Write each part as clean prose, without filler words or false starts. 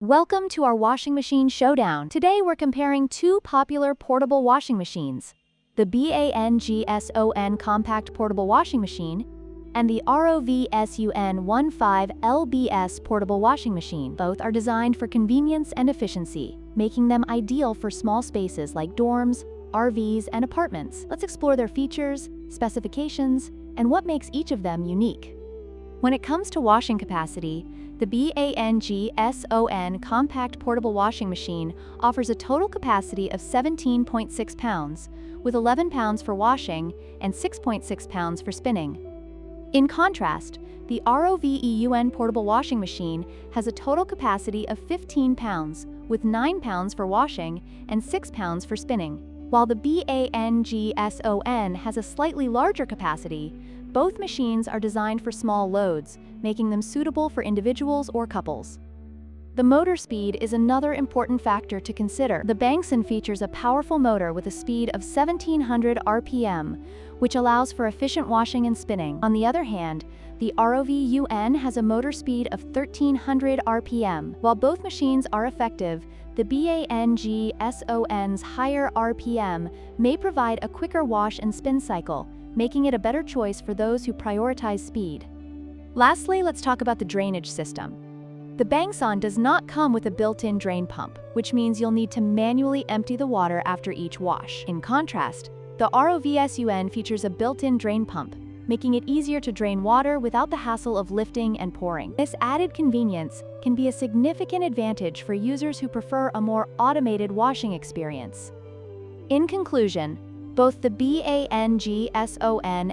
Welcome to our washing machine showdown. Today we're comparing two popular portable washing machines, the BANGSON Compact Portable Washing Machine and the ROVSUN 15LBS Portable Washing Machine. Both are designed for convenience and efficiency, making them ideal for small spaces like dorms, RVs, and apartments. Let's explore their features, specifications, and what makes each of them unique. When it comes to washing capacity, the BANGSON Compact Portable Washing Machine offers a total capacity of 17.6 pounds, with 11 pounds for washing and 6.6 pounds for spinning. In contrast, the ROVSUN Portable Washing Machine has a total capacity of 15 pounds, with 9 pounds for washing and 6 pounds for spinning. While the BANGSON has a slightly larger capacity, both machines are designed for small loads, making them suitable for individuals or couples. The motor speed is another important factor to consider. The BANGSON features a powerful motor with a speed of 1700 RPM, which allows for efficient washing and spinning. On the other hand, the ROVSUN has a motor speed of 1300 RPM. While both machines are effective, the BANGSON's higher RPM may provide a quicker wash and spin cycle, making it a better choice for those who prioritize speed. Lastly, let's talk about the drainage system. The BANGSON does not come with a built-in drain pump, which means you'll need to manually empty the water after each wash. In contrast, the ROVSUN features a built-in drain pump, making it easier to drain water without the hassle of lifting and pouring. This added convenience can be a significant advantage for users who prefer a more automated washing experience. In conclusion, both the BANGSON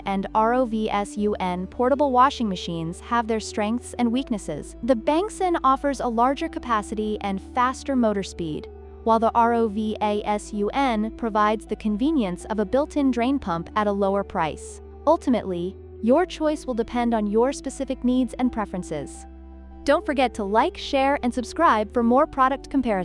and ROVSUN portable washing machines have their strengths and weaknesses. The BANGSON offers a larger capacity and faster motor speed, while the ROVSUN provides the convenience of a built-in drain pump at a lower price. Ultimately, your choice will depend on your specific needs and preferences. Don't forget to like, share, and subscribe for more product comparisons.